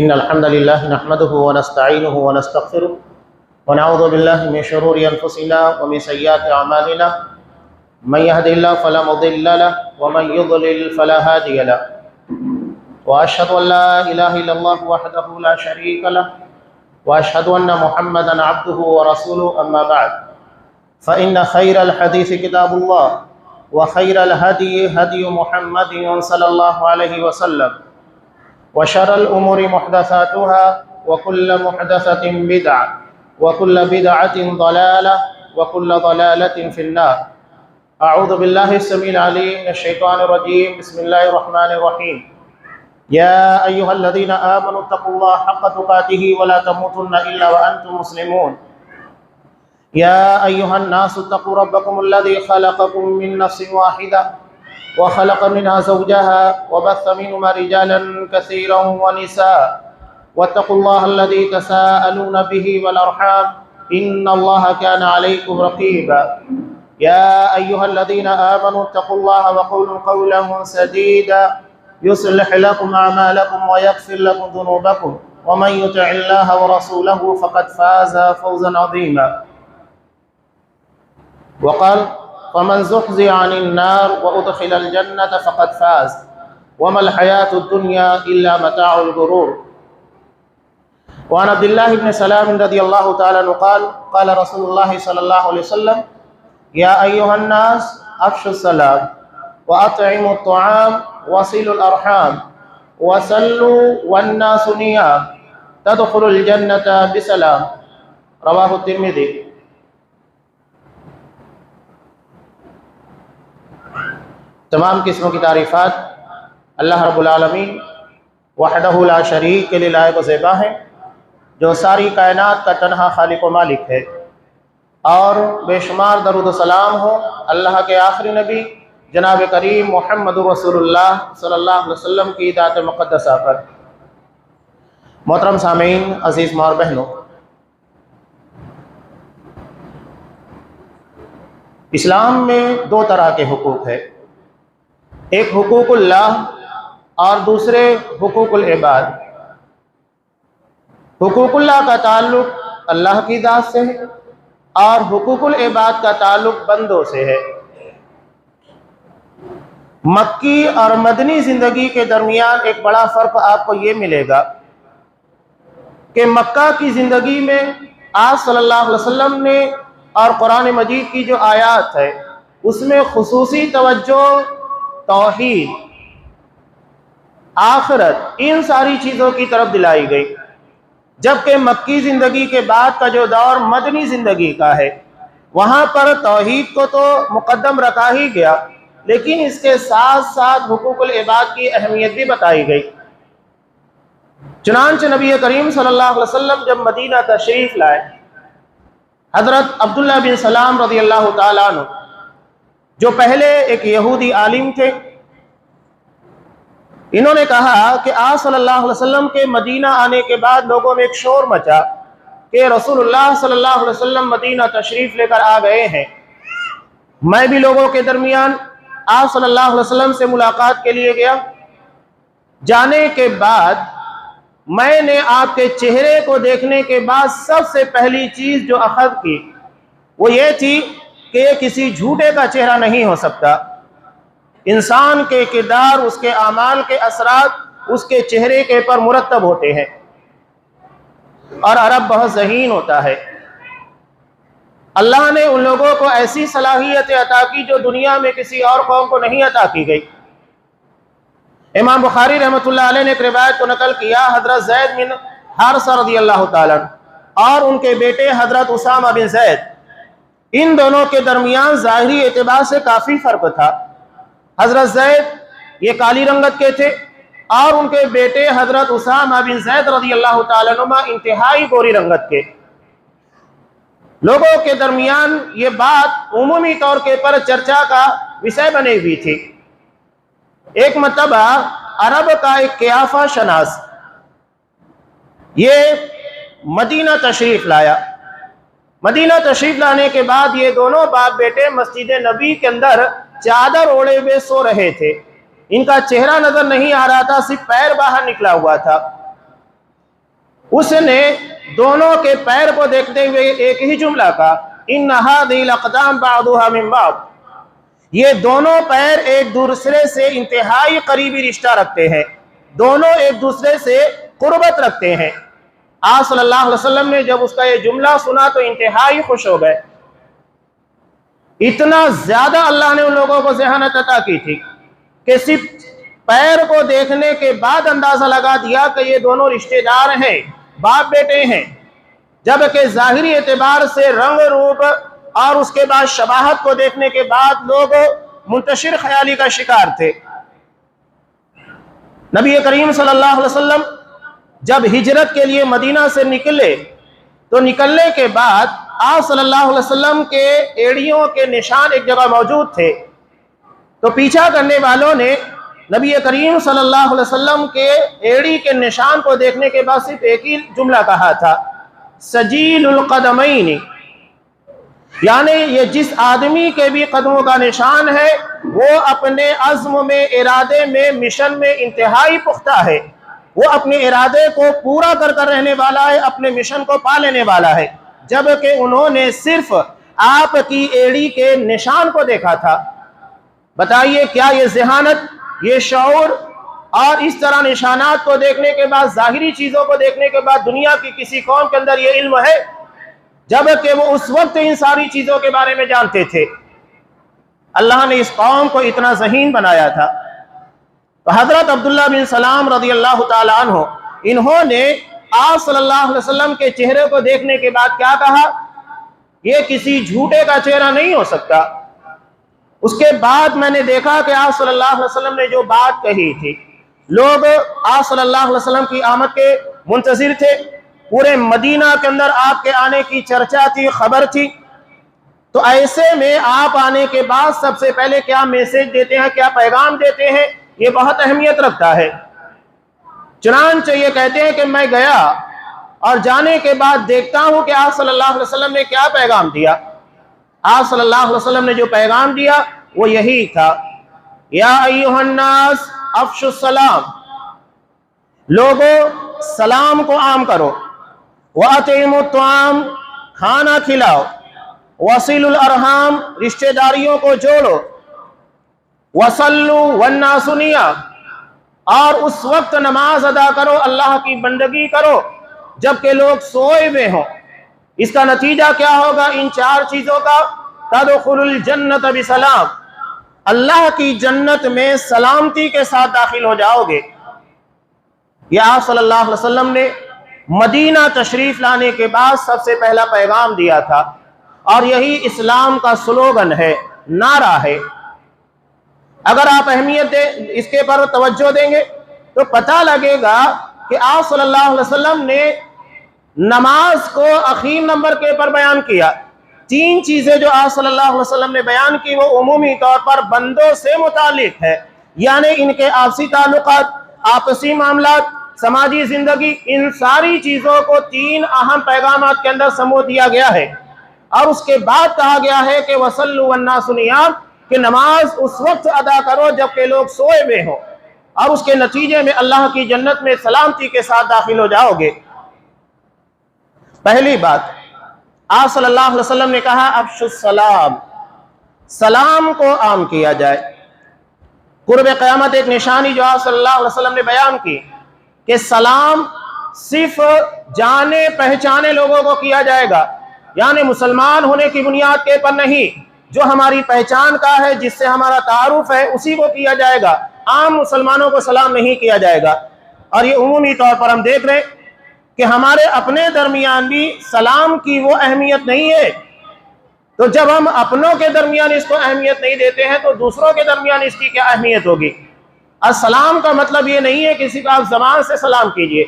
إن الحمد لله نحمده ونستعينه ونستغفره ونعوذ بالله من شرور أنفسنا ومن سيئات أعمالنا من يهد الله فلا مضل له ومن يضلل فلا هادي له وأشهد أن لا إله إلا الله وحده لا شريك له وأشهد أن محمدا عبده ورسوله أما بعد فإن خير الحديث كتاب الله وخير الهدي هدي محمد صلى الله عليه وسلم وشر الأمور محدثاتها وكل محدثة بدعة وكل بدعة ضلالة وكل ضلالة في النار. أعوذ بالله السميع العليم من الشيطان الرجيم. بسم الله الرحمن الرحيم. يا أيها الذين آمنوا اتقوا الله حق تقاته ولا تموتن إلا وأنتم مسلمون. يا أيها الناس اتقوا ربكم الذي خلقكم من نفس واحدة وخلق منها زوجها وبث منهما رجالا كثيرا ونساء واتقوا الله الذي تساءلون به والأرحام إن الله كان عليكم رقيبا. يا أيها الذين آمنوا اتقوا الله وقولوا قولا سديدا يصلح لكم أعمالكم ويغفر لكم ذنوبكم ومن يطع الله ورسوله فقد فاز فوزا عظيما. وقال فمن زحزح عن النار وأدخل الجنة فقد فاز وما الحياة الدنيا إلا متاع الغرور. وعن عبد الله بن سلام رضي الله تعالى عنه قال قال رسول الله صلى الله عليه وسلم يا أيها الناس أفشوا السلام وأطعموا الطعام وصلوا الأرحام وصلوا والناس نيام تدخلوا الجنة بسلام. رواه الترمذي. تمام قسموں کی تعریفات اللہ رب العالمین وحدہ لا شریک کے لیے لائق و زیبا ہیں، جو ساری کائنات کا تنہا خالق و مالک ہے، اور بے شمار درود و سلام ہو اللہ کے آخری نبی جناب کریم محمد رسول اللہ صلی اللہ علیہ وسلم کی ذات مقدسہ پر. محترم سامعین، عزیز ماں اور بہنوں، اسلام میں دو طرح کے حقوق ہیں، ایک حقوق اللہ اور دوسرے حقوق العباد. حقوق اللہ کا تعلق اللہ کی ذات سے ہے اور حقوق العباد کا تعلق بندوں سے ہے. مکی اور مدنی زندگی کے درمیان ایک بڑا فرق آپ کو یہ ملے گا کہ مکہ کی زندگی میں آپ صلی اللہ علیہ وسلم نے اور قرآن مجید کی جو آیات ہے اس میں خصوصی توجہ توحید، آخرت، ان ساری چیزوں کی طرف دلائی گئی، جبکہ مکی زندگی کے بعد کا جو دور مدنی زندگی کا ہے وہاں پر توحید کو تو مقدم رکھا ہی گیا، لیکن اس کے ساتھ ساتھ حقوق العباد کی اہمیت بھی بتائی گئی. چنانچہ نبی کریم صلی اللہ علیہ وسلم جب مدینہ تشریف لائے، حضرت عبداللہ بن سلام رضی اللہ تعالیٰ عنہ جو پہلے ایک یہودی عالم تھے، انہوں نے کہا کہ آپ صلی اللہ علیہ وسلم کے مدینہ آنے کے بعد لوگوں میں ایک شور مچا کہ رسول اللہ صلی اللہ علیہ وسلم مدینہ تشریف لے کر آ گئے ہیں. میں بھی لوگوں کے درمیان آپ صلی اللہ علیہ وسلم سے ملاقات کے لیے گیا. جانے کے بعد میں نے آپ کے چہرے کو دیکھنے کے بعد سب سے پہلی چیز جو اخذ کی وہ یہ تھی کہ یہ کسی جھوٹے کا چہرہ نہیں ہو سکتا. انسان کے کردار، اس کے اعمال کے اثرات اس کے چہرے کے پر مرتب ہوتے ہیں، اور عرب بہت ذہین ہوتا ہے. اللہ نے ان لوگوں کو ایسی صلاحیت عطا کی جو دنیا میں کسی اور قوم کو نہیں عطا کی گئی. امام بخاری رحمۃ اللہ علیہ نے ایک روایت کو نقل کیا، حضرت زید بن حارثہ رضی اللہ تعالیٰ اور ان کے بیٹے حضرت اسامہ بن زید، ان دونوں کے درمیان ظاہری اعتبار سے کافی فرق تھا. حضرت زید یہ کالی رنگت کے تھے اور ان کے بیٹے حضرت اسامہ بن زید رضی اللہ تعالیٰ عنہ انتہائی گوری رنگت کے. لوگوں کے درمیان یہ بات عمومی طور کے پر چرچا کا وشے بنی ہوئی تھی. ایک مرتبہ عرب کا ایک قیافہ شناس یہ مدینہ تشریف لایا. مدینہ تشریف لانے کے بعد یہ دونوں باپ بیٹے مسجد نبی کے اندر چادر اوڑے ہوئے سو رہے تھے. ان کا چہرہ نظر نہیں آ رہا تھا، صرف پیر باہر نکلا ہوا تھا. اس نے دونوں کے پیر کو دیکھتے ہوئے ایک ہی جملہ کہا، ان هذه الاقدام بعضها من بعض، یہ دونوں پیر ایک دوسرے سے انتہائی قریبی رشتہ رکھتے ہیں، دونوں ایک دوسرے سے قربت رکھتے ہیں۔ آپ صلی اللہ علیہ وسلم نے جب اس کا یہ جملہ سنا تو انتہائی خوش ہو گئے۔ اتنا زیادہ اللہ نے ان لوگوں کو ذہانت عطا کی تھی کہ صرف پیر کو دیکھنے کے بعد اندازہ لگا دیا کہ یہ دونوں رشتہ دار ہیں، باپ بیٹے ہیں، جبکہ ظاہری اعتبار سے رنگ روپ اور اس کے بعد شباہت کو دیکھنے کے بعد لوگ منتشر خیالی کا شکار تھے۔ نبی کریم صلی اللہ علیہ وسلم جب ہجرت کے لیے مدینہ سے نکلے تو نکلنے کے بعد آپ صلی اللہ علیہ وسلم کے ایڑیوں کے نشان ایک جگہ موجود تھے، تو پیچھا کرنے والوں نے نبی کریم صلی اللہ علیہ وسلم کے ایڑی کے نشان کو دیکھنے کے بعد صرف ایک ہی جملہ کہا تھا، سجیل القدمین، یعنی یہ جس آدمی کے بھی قدموں کا نشان ہے وہ اپنے عزم میں، ارادے میں، مشن میں انتہائی پختہ ہے، وہ اپنے ارادے کو پورا کر کر رہنے والا ہے، اپنے مشن کو پا لینے والا ہے، جبکہ انہوں نے صرف آپ کی ایڑی کے نشان کو دیکھا تھا۔ بتائیے کیا یہ ذہانت، یہ شعور اور اس طرح نشانات کو دیکھنے کے بعد، ظاہری چیزوں کو دیکھنے کے بعد دنیا کی کسی قوم کے اندر یہ علم ہے؟ جبکہ وہ اس وقت ان ساری چیزوں کے بارے میں جانتے تھے۔ اللہ نے اس قوم کو اتنا ذہین بنایا تھا۔ تو حضرت عبداللہ بن سلام رضی اللہ تعالیٰ عنہ، انہوں نے آپ صلی اللہ علیہ وسلم کے چہرے کو دیکھنے کے بعد کیا کہا؟ یہ کسی جھوٹے کا چہرہ نہیں ہو سکتا۔ اس کے بعد میں نے دیکھا کہ آپ صلی اللہ علیہ وسلم نے جو بات کہی تھی، لوگ آپ صلی اللہ علیہ وسلم کی آمد کے منتظر تھے، پورے مدینہ کے اندر آپ کے آنے کی چرچا تھی، خبر تھی، تو ایسے میں آپ آنے کے بعد سب سے پہلے کیا میسج دیتے ہیں، کیا پیغام دیتے ہیں، یہ بہت اہمیت رکھتا ہے۔ چنانچہ یہ کہتے ہیں کہ میں گیا اور جانے کے بعد دیکھتا ہوں کہ آپ صلی اللہ علیہ وسلم نے کیا پیغام دیا۔ آپ صلی اللہ علیہ وسلم نے جو پیغام دیا وہ یہی تھا، یا ایھا الناس افشوا السلام، لوگوں سلام کو عام کرو، وَأَطْعِمُوا الطَّعَامَ، کھانا کھلاؤ، وَصِلُوا الْأَرْحَامَ، رشتہ داریوں کو جوڑو، وَصَلُّوا وَالنَّاسُ نِيَامٌ، اور اس وقت نماز ادا کرو، اللہ کی بندگی کرو جبکہ لوگ سوئے ہوئے ہوں۔ اس کا نتیجہ کیا ہوگا؟ ان چار چیزوں کا، تَدْخُلُوا الْجَنَّةَ بِسَلَامٍ، اللہ کی جنت میں سلامتی کے ساتھ داخل ہو جاؤ گے۔ یہ آپ صلی اللہ علیہ وسلم نے مدینہ تشریف لانے کے بعد سب سے پہلا پیغام دیا تھا، اور یہی اسلام کا سلوگن ہے، نعرہ ہے۔ اگر آپ اہمیت دیں، اس کے پر توجہ دیں گے تو پتہ لگے گا کہ آپ صلی اللہ علیہ وسلم نے نماز کو اخیر نمبر کے پر بیان کیا۔ تین چیزیں جو آپ صلی اللہ علیہ وسلم نے بیان کی وہ عمومی طور پر بندوں سے متعلق ہے، یعنی ان کے آپسی تعلقات، آپسی معاملات، سماجی زندگی، ان ساری چیزوں کو تین اہم پیغامات کے اندر سمو دیا گیا ہے، اور اس کے بعد کہا گیا ہے کہ وَصَلُّوا وَالنَّاسُ نِيَامٌ، کہ نماز اس وقت ادا کرو جبکہ لوگ سوئے ہوئے ہوں، اور اس کے نتیجے میں اللہ کی جنت میں سلامتی کے ساتھ داخل ہو جاؤ گے۔ پہلی بات، آپ صلی اللہ علیہ وسلم نے کہا افشوا السلام، سلام کو عام کیا جائے۔ قرب قیامت ایک نشانی جو آپ صلی اللہ علیہ وسلم نے بیان کی کہ سلام صرف جانے پہچانے لوگوں کو کیا جائے گا، یعنی مسلمان ہونے کی بنیاد کے پر نہیں، جو ہماری پہچان کا ہے، جس سے ہمارا تعارف ہے، اسی کو کیا جائے گا، عام مسلمانوں کو سلام نہیں کیا جائے گا۔ اور یہ عمومی طور پر ہم دیکھ رہے ہیں کہ ہمارے اپنے درمیان بھی سلام کی وہ اہمیت نہیں ہے، تو جب ہم اپنوں کے درمیان اس کو اہمیت نہیں دیتے ہیں تو دوسروں کے درمیان اس کی کیا اہمیت ہوگی۔ السلام کا مطلب یہ نہیں ہے کسی کو آپ زبان سے سلام کیجئے،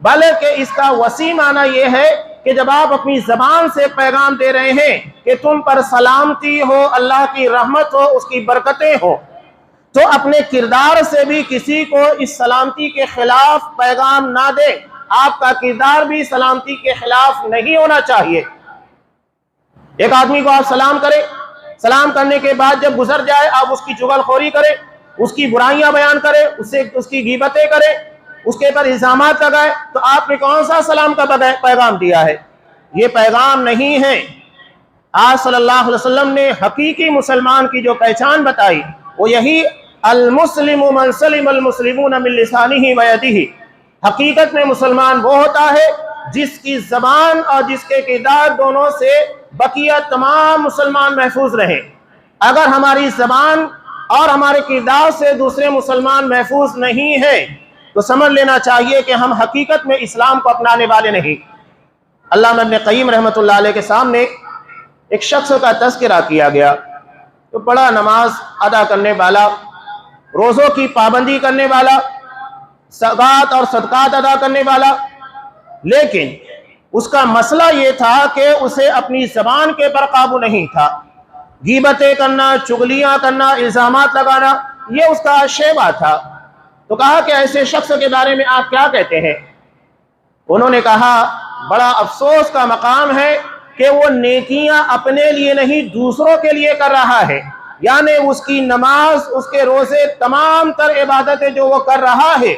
بلکہ اس کا وسیع معنی یہ ہے کہ جب آپ اپنی زبان سے پیغام دے رہے ہیں کہ تم پر سلامتی ہو، اللہ کی رحمت ہو، اس کی برکتیں ہو، تو اپنے کردار سے بھی کسی کو اس سلامتی کے خلاف پیغام نہ دیں۔ آپ کا کردار بھی سلامتی کے خلاف نہیں ہونا چاہیے۔ ایک آدمی کو آپ سلام کریں، سلام کرنے کے بعد جب گزر جائے آپ اس کی چغل خوری کریں، اس کی برائیاں بیان کریں، اس کی غیبتیں کریں، اس کے اوپر الزامات لگائے، تو آپ نے کون سا سلام کا پیغام دیا ہے؟ یہ پیغام نہیں ہے۔ آج صلی اللہ علیہ وسلم نے حقیقی مسلمان کی جو پہچان بتائی وہ یہی المسلم من سلم المسلمون من لسانہ و یدہ۔ حقیقت میں مسلمان وہ ہوتا ہے جس کی زبان اور جس کے کردار دونوں سے بقیہ تمام مسلمان محفوظ رہیں۔ اگر ہماری زبان اور ہمارے کردار سے دوسرے مسلمان محفوظ نہیں ہے تو سمجھ لینا چاہیے کہ ہم حقیقت میں اسلام کو اپنانے والے نہیں۔ علامہ ابن قیم رحمۃ اللہ علیہ کے سامنے ایک شخص کا تذکرہ کیا گیا تو بڑا نماز ادا کرنے والا، روزوں کی پابندی کرنے والا، زکوٰۃ اور صدقات ادا کرنے والا، لیکن اس کا مسئلہ یہ تھا کہ اسے اپنی زبان کے پر قابو نہیں تھا۔ غیبتیں کرنا، چغلیاں کرنا، الزامات لگانا، یہ اس کا شیوا تھا۔ تو کہا کہ ایسے شخص کے بارے میں آپ کیا کہتے ہیں؟ انہوں نے کہا بڑا افسوس کا مقام ہے کہ وہ نیکیاں اپنے لیے نہیں دوسروں کے لیے کر رہا ہے، یعنی اس کی نماز، اس کے روزے، تمام تر عبادتیں جو وہ کر رہا ہے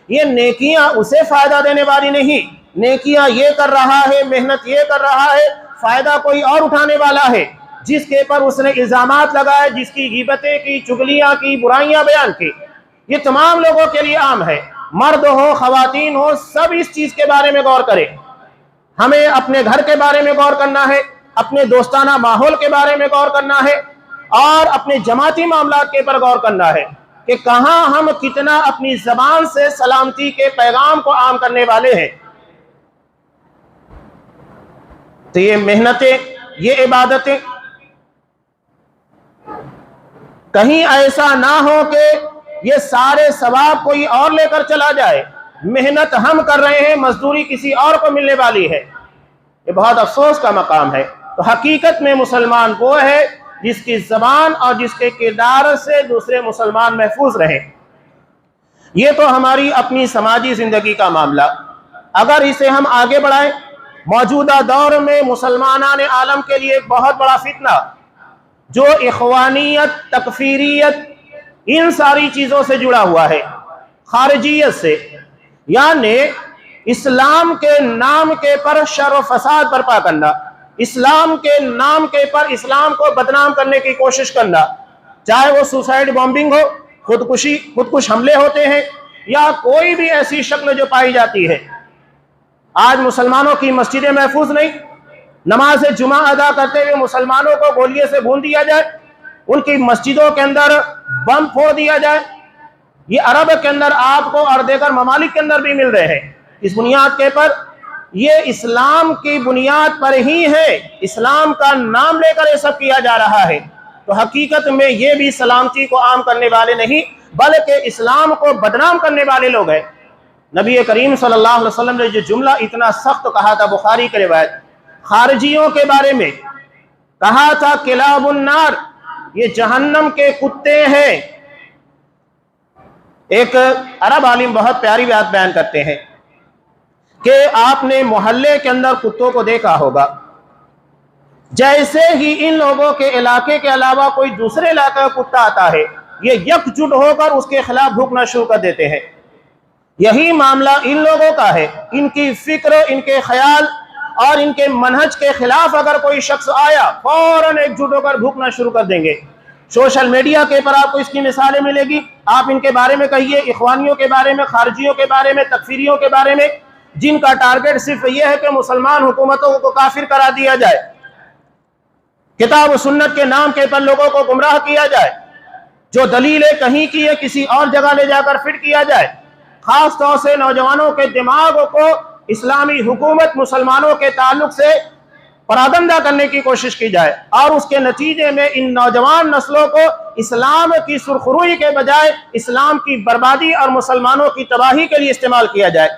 یہ نیکیاں اسے فائدہ دینے والی نہیں، نیکیاں یہ کر رہا ہے، محنت یہ کر رہا ہے، فائدہ کوئی اور اٹھانے والا ہے، جس کے پر اس نے الزامات لگائے، جس کی غیبتیں کی، چغلیاں کی، برائیاں بیان کی۔ یہ تمام لوگوں کے لیے عام ہے، مرد ہو، خواتین ہو، سب اس چیز کے بارے میں غور کریں۔ ہمیں اپنے گھر کے بارے میں غور کرنا ہے، اپنے دوستانہ ماحول کے بارے میں غور کرنا ہے، اور اپنے جماعتی معاملات کے پر غور کرنا ہے کہ کہاں ہم کتنا اپنی زبان سے سلامتی کے پیغام کو عام کرنے والے ہیں۔ تو یہ محنتیں، یہ عبادتیں کہیں ایسا نہ ہو کہ یہ سارے ثواب کوئی اور لے کر چلا جائے، محنت ہم کر رہے ہیں، مزدوری کسی اور کو ملنے والی ہے۔ یہ بہت افسوس کا مقام ہے۔ تو حقیقت میں مسلمان وہ ہے جس کی زبان اور جس کے کردار سے دوسرے مسلمان محفوظ رہیں۔ یہ تو ہماری اپنی سماجی زندگی کا معاملہ۔ اگر اسے ہم آگے بڑھائیں، موجودہ دور میں مسلمانان عالم کے لیے ایک بہت بڑا فتنہ جو اخوانیت، تکفیریت، ان ساری چیزوں سے جڑا ہوا ہے، خارجیت سے، یعنی اسلام کے نام کے پر شر و فساد برپا کرنا، اسلام کے نام کے پر اسلام کو بدنام کرنے کی کوشش کرنا، چاہے وہ سوسائڈ بامبنگ ہو، خودکش حملے ہوتے ہیں، یا کوئی بھی ایسی شکل جو پائی جاتی ہے۔ آج مسلمانوں کی مسجدیں محفوظ نہیں، نماز جمعہ ادا کرتے ہوئے مسلمانوں کو گولیے سے بھون دیا جائے، ان کی مسجدوں کے اندر بم پھوڑ دیا جائے۔ یہ عرب کے اندر آپ کو اور دیگر ممالک کے اندر بھی مل رہے ہیں۔ اس بنیاد کے پر یہ اسلام کی بنیاد پر ہی ہے، اسلام کا نام لے کر یہ سب کیا جا رہا ہے۔ تو حقیقت میں یہ بھی سلامتی کو عام کرنے والے نہیں بلکہ اسلام کو بدنام کرنے والے لوگ ہیں۔ نبی کریم صلی اللہ علیہ وسلم نے جو جملہ اتنا سخت کہا تھا، بخاری کی روایت، خارجیوں کے بارے میں کہا تھا کلاب النار، یہ جہنم کے کتے ہیں۔ ایک عرب عالم بہت پیاری بات بیان کرتے ہیں کہ آپ نے محلے کے اندر کتوں کو دیکھا ہوگا، جیسے ہی ان لوگوں کے علاقے کے علاوہ کوئی دوسرے علاقے کا کتا آتا ہے یہ یکجٹ ہو کر اس کے خلاف بھونکنا شروع کر دیتے ہیں۔ یہی معاملہ ان لوگوں کا ہے، ان کی فکر، ان کے خیال اور ان کے منہج کے خلاف اگر کوئی شخص آیا فوراً ایک جٹ ہو کر بھونکنا شروع کر دیں گے۔ سوشل میڈیا کے پر آپ کو اس کی مثالیں ملے گی، آپ ان کے بارے میں کہیے، اخوانیوں کے بارے میں، خارجیوں کے بارے میں، تکفیریوں کے بارے میں، جن کا ٹارگٹ صرف یہ ہے کہ مسلمان حکومتوں کو کافر کرا دیا جائے، کتاب و سنت کے نام کے پر لوگوں کو گمراہ کیا جائے، جو دلیلیں کہیں کی ہے کسی اور جگہ لے جا کر فٹ کیا جائے، خاص طور سے نوجوانوں کے دماغ کو اسلامی حکومت مسلمانوں کے تعلق سے پراگندہ کرنے کی کوشش کی جائے، اور اس کے نتیجے میں ان نوجوان نسلوں کو اسلام کی سرخروئی کے بجائے اسلام کی بربادی اور مسلمانوں کی تباہی کے لیے استعمال کیا جائے۔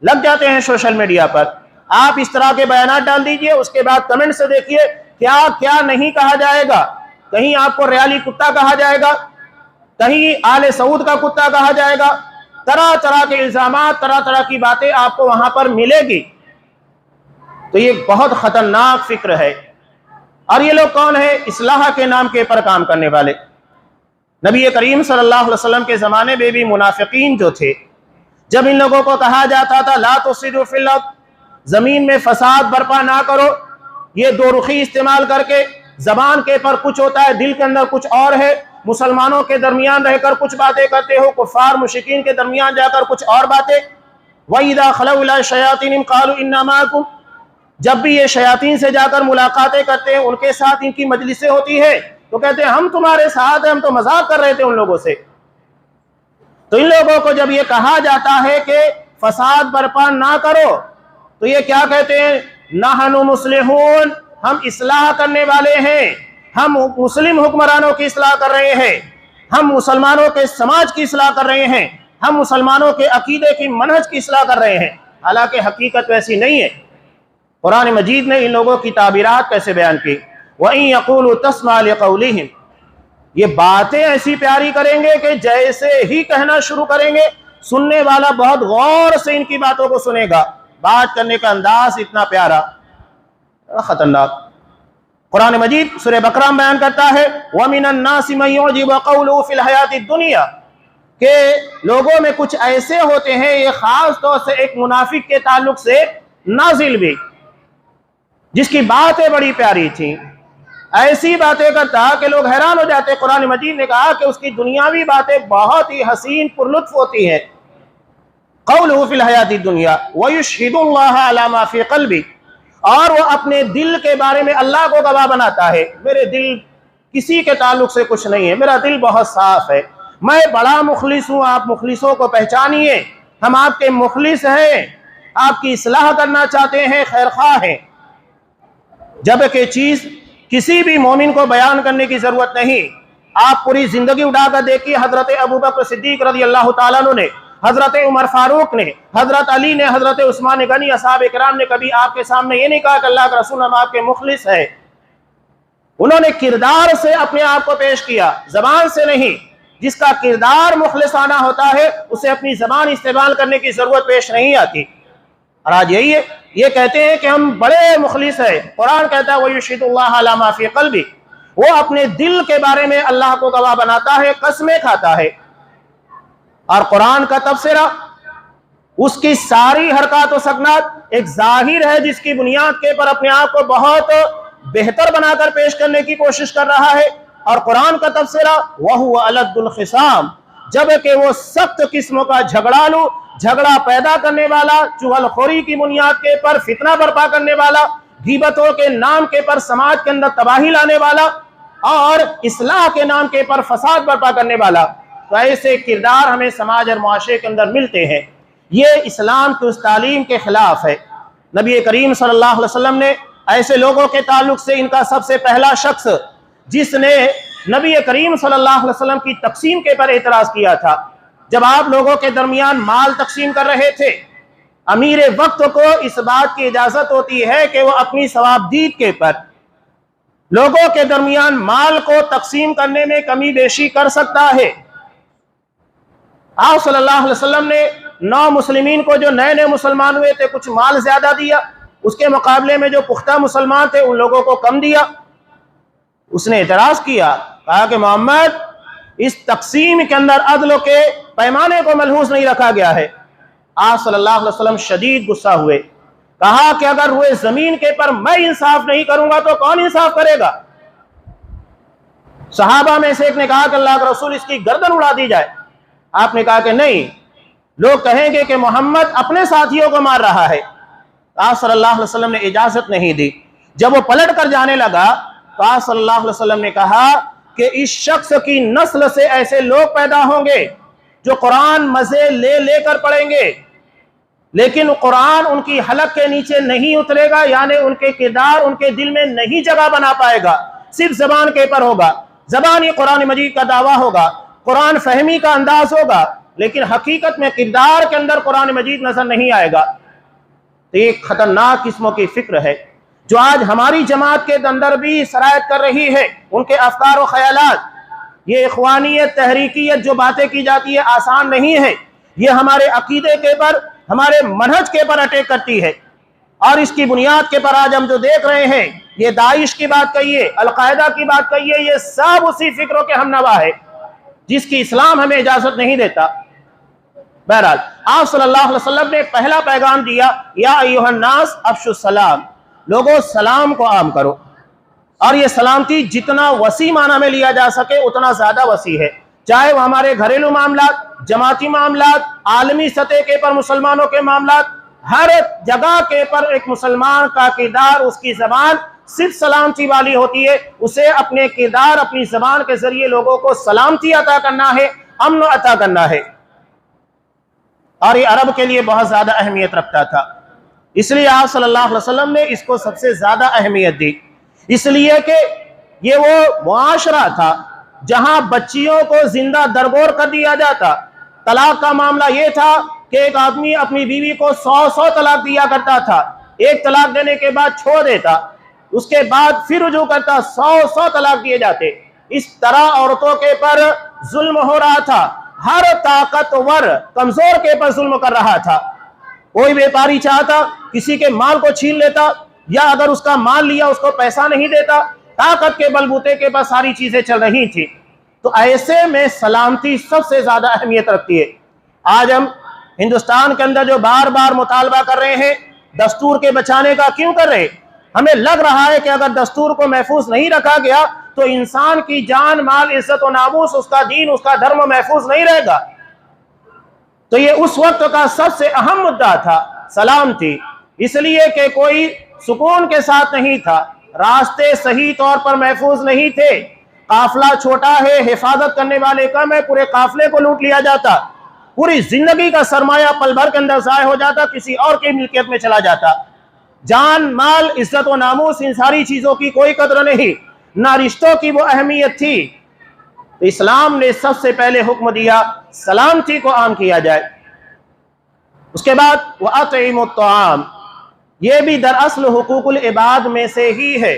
لگ جاتے ہیں سوشل میڈیا پر، آپ اس طرح کے بیانات ڈال دیجئے، اس کے بعد کمنٹ سے دیکھیے کیا کیا نہیں کہا جائے گا۔ کہیں آپ کو ریالی کتا کہا جائے گا، کہیں آل سعود کا کتا کہا جائے گا، طرح طرح کے الزامات، طرح طرح کی باتیں آپ کو وہاں پر ملے گی۔ تو یہ بہت خطرناک فکر ہے۔ اور یہ لوگ کون ہیں؟ اصلاح کے نام کے پر کام کرنے والے۔ نبی کریم صلی اللہ علیہ وسلم کے زمانے میں بھی منافقین جو تھے جب ان لوگوں کو کہا جاتا تھا لا تفسدوا فی الارض، زمین میں فساد برپا نہ کرو، یہ دو رخی استعمال کر کے زبان کے پر کچھ ہوتا ہے، دل کے اندر کچھ اور ہے، مسلمانوں کے درمیان رہ کر کچھ باتیں کرتے ہو، کفار مشرکین کے درمیان جا کر کچھ اور باتیں۔ وَإِذَا خَلَوْا إِلَىٰ شَيَاطِينِهِمْ قَالُوا إِنَّا مَعَكُمْ، جب بھی یہ شیاطین سے جا کر ملاقاتیں کرتے ہیں، ان کے ساتھ ان کی مجلسیں ہوتی ہے تو کہتے ہیں ہم تمہارے ساتھ ہیں، ہم تو مذاق کر رہے تھے ان لوگوں سے۔ تو ان لوگوں کو جب یہ کہا جاتا ہے کہ فساد برپا نہ کرو تو یہ کیا کہتے ہیں؟ نحن مصلحون، ہم اصلاح کرنے والے ہیں، ہم مسلم حکمرانوں کی اصلاح کر رہے ہیں، ہم مسلمانوں کے سماج کی اصلاح کر رہے ہیں، ہم مسلمانوں کے عقیدے کی منہج کی اصلاح کر رہے ہیں۔ حالانکہ حقیقت ویسی نہیں ہے۔ قرآن مجید نے ان لوگوں کی تعبیرات کیسے بیان کی؟ وَإِن يَقُولُوا تَسْمَعْ لِقَوْلِهِمْ، یہ باتیں ایسی پیاری کریں گے کہ جیسے ہی کہنا شروع کریں گے سننے والا بہت غور سے ان کی باتوں کو سنے گا۔ بات کرنے کا انداز اتنا پیارا، خطرناک۔ قرآن مجید سورہ بقرہ میں بیان کرتا ہے وَمِنَ النَّاسِ مَن يُعْجِبُ قَوْلُهُ فِي الْحَيَاةِ الدُّنْيَا، کہ لوگوں میں کچھ ایسے ہوتے ہیں، یہ خاص طور سے ایک منافق کے تعلق سے نازل بھی، جس کی باتیں بڑی پیاری تھیں، ایسی باتیں کرتا کہ لوگ حیران ہو جاتے۔ قرآن مجید نے کہا کہ اس کی دنیاوی باتیں بہت ہی حسین پر لطف ہوتی ہیں۔ قَوْلُهُ فِي الْحَيَاةِ الدُّنْيَا وَيُشْهِدُ اللَّهَ عَلَى مَا فِي قَلْبِهِ، اور وہ اپنے دل کے بارے میں اللہ کو گواہ بناتا ہے، میرے دل کسی کے تعلق سے کچھ نہیں ہے، میرا دل بہت صاف ہے، میں بڑا مخلص ہوں، آپ مخلصوں کو پہچانیے، ہم آپ کے مخلص ہیں، آپ کی اصلاح کرنا چاہتے ہیں، خیر خواہ ہیں۔ جب کہ چیز کسی بھی مومن کو بیان کرنے کی ضرورت نہیں، آپ پوری زندگی اٹھا کر دیکھیے، حضرت ابوبکر صدیق رضی اللہ تعالیٰ عنہ نے، حضرت عمر فاروق نے، حضرت علی نے، حضرت عثمان غنی، اصحاب کرام نے کبھی آپ کے سامنے یہ نہیں کہا کہ اللہ کے رسول ہم آپ کے مخلص ہیں۔ انہوں نے کردار سے اپنے آپ کو پیش کیا، زبان سے نہیں۔ جس کا کردار مخلصانہ ہوتا ہے اسے اپنی زبان استعمال کرنے کی ضرورت پیش نہیں آتی۔ اور آج یہی ہے، یہ کہتے ہیں کہ ہم بڑے مخلص ہیں۔ قرآن کہتا ہے وَيُشْهِدُ اللَّهَ عَلَى مَا فِي قَلْبِهِ، وہ اپنے دل کے بارے میں اللہ کو گواہ بناتا ہے، قسمیں کھاتا ہے۔ اور قرآن کا تبصرہ اس کی ساری حرکات و سکنات ایک ظاہر ہے جس کی بنیاد کے پر اپنے آپ کو بہت بہتر بنا کر پیش کرنے کی کوشش کر رہا ہے۔ اور قرآن کا تبصرہ وَهُوَ أَلَدُّ الْخِصَامِ، جبکہ وہ سخت قسموں کا جھگڑالو، جھگڑا پیدا کرنے والا، چغل خوری کی بنیاد کے پر فتنہ برپا کرنے والا، غیبتوں کے نام کے پر سماج کے اندر تباہی لانے والا، اور اصلاح کے نام کے پر فساد برپا کرنے والا۔ تو ایسے کردار ہمیں سماج اور معاشرے کے اندر ملتے ہیں۔ یہ اسلام کی اس تعلیم کے خلاف ہے۔ نبی کریم صلی اللہ علیہ وسلم نے ایسے لوگوں کے تعلق سے ان کا سب سے پہلا شخص جس نے نبی کریم صلی اللہ علیہ وسلم کی تقسیم کے پر اعتراض کیا تھا، جب آپ لوگوں کے درمیان مال تقسیم کر رہے تھے، امیر وقت کو اس بات کی اجازت ہوتی ہے کہ وہ اپنی ثوابدید کے پر لوگوں کے درمیان مال کو تقسیم کرنے میں کمی بیشی کر سکتا ہے۔ آپ صلی اللہ علیہ وسلم نے نو مسلمین کو جو نئے نئے مسلمان ہوئے تھے کچھ مال زیادہ دیا، اس کے مقابلے میں جو پختہ مسلمان تھے ان لوگوں کو کم دیا۔ اس نے اعتراض کیا، کہا کہ محمد اس تقسیم کے اندر عدل کے پیمانے کو ملحوظ نہیں رکھا گیا ہے۔ آپ صلی اللہ علیہ وسلم شدید غصہ ہوئے، کہا کہ اگر روئے زمین کے پر میں انصاف نہیں کروں گا تو کون انصاف کرے گا؟ صحابہ میں سے ایک نے کہا کہ اللہ کے رسول اس کی گردن اڑا دی جائے۔ آپ نے کہا کہ نہیں، لوگ کہیں گے کہ محمد اپنے ساتھیوں کو مار رہا ہے۔ آپ صلی اللہ علیہ وسلم نے اجازت نہیں دی۔ جب وہ پلٹ کر جانے لگا تو آپ صلی اللہ علیہ وسلم نے کہا کہ اس شخص کی نسل سے ایسے لوگ پیدا ہوں گے جو قرآن مزے لے لے کر پڑھیں گے، لیکن قرآن ان کی حلق کے نیچے نہیں اترے گا، یعنی ان کے کردار ان کے دل میں نہیں جگہ بنا پائے گا، صرف زبان کے پر ہوگا، زبانی قرآن مجید کا دعویٰ ہوگا، قرآن فہمی کا انداز ہوگا، لیکن حقیقت میں کردار کے اندر قرآن مجید نظر نہیں آئے گا۔ تو یہ خطرناک قسموں کی فکر ہے جو آج ہماری جماعت کے اندر بھی سرایت کر رہی ہے۔ ان کے افکار و خیالات، یہ اخوانیت، تحریکیت جو باتیں کی جاتی ہے آسان نہیں ہے، یہ ہمارے عقیدے کے پر، ہمارے منہج کے پر اٹیک کرتی ہے، اور اس کی بنیاد کے پر آج ہم جو دیکھ رہے ہیں، یہ داعش کی بات کہیے، القاعدہ کی بات کہیے، یہ سب اسی فکروں کے ہم نوا ہے جس کی اسلام ہمیں اجازت نہیں دیتا۔ بہرحال آپ صلی اللہ علیہ وسلم نے پہلا پیغام دیا، یا ایھا الناس افشوا السلام، لوگوں سلام کو عام کرو. اور یہ سلامتی جتنا وسیع معنی میں لیا جا سکے اتنا زیادہ وسیع ہے، چاہے وہ ہمارے گھریلو معاملات، جماعتی معاملات، عالمی سطح کے پر مسلمانوں کے معاملات، ہر جگہ کے پر ایک مسلمان کا کردار، اس کی زبان صرف سلامتی والی ہوتی ہے. اسے اپنے کردار، اپنی زبان کے ذریعے لوگوں کو سلامتی عطا کرنا ہے، امن عطا کرنا ہے. اور یہ عرب کے لیے بہت زیادہ اہمیت رکھتا تھا، اس لیے آپ صلی اللہ علیہ وسلم نے اس کو سب سے زیادہ اہمیت دی، اس لیے کہ یہ وہ معاشرہ تھا جہاں بچیوں کو زندہ درگور کر دیا جاتا. طلاق کا معاملہ یہ تھا کہ ایک آدمی اپنی بیوی کو 100 طلاق دیا کرتا تھا، ایک طلاق دینے کے بعد چھوڑ دیتا، اس کے بعد پھر رجوع کرتا، 100 طلاق دیے جاتے. اس طرح عورتوں کے پر ظلم ہو رہا تھا، ہر طاقتور کمزور کے پر ظلم کر رہا تھا. کوئی بیپاری چاہتا کسی کے مال کو چھین لیتا، یا اگر اس کا مال لیا اس کو پیسہ نہیں دیتا، طاقت کے بلبوتے کے پر ساری چیزیں چل رہی تھی. تو ایسے میں سلامتی سب سے زیادہ اہمیت رکھتی ہے. آج ہم ہندوستان کے اندر جو بار بار مطالبہ کر رہے ہیں دستور کے بچانے کا، کیوں کر رہے؟ ہمیں لگ رہا ہے کہ اگر دستور کو محفوظ نہیں رکھا گیا تو انسان کی جان، مال، عزت و ناموس، اس کا دین، اس کا دھرم محفوظ نہیں رہے گا. تو یہ اس وقت کا سب سے اہم مدعا تھا، سلامتی. اس لیے کہ کوئی سکون کے ساتھ نہیں تھا، راستے صحیح طور پر محفوظ نہیں تھے، قافلہ چھوٹا ہے، حفاظت کرنے والے کم ہے، پورے قافلے کو لوٹ لیا جاتا، پوری زندگی کا سرمایہ پل بھر کے اندر ضائع ہو جاتا، کسی اور کی ملکیت میں چلا جاتا. جان، مال، عزت و ناموس، ان ساری چیزوں کی کوئی قدر نہیں، نہ رشتوں کی وہ اہمیت تھی. تو اسلام نے سب سے پہلے حکم دیا سلامتی کو عام کیا جائے. اس کے بعد وَأَطْعِمُوا الطَّعَامَ، یہ بھی دراصل حقوق العباد میں سے ہی ہے،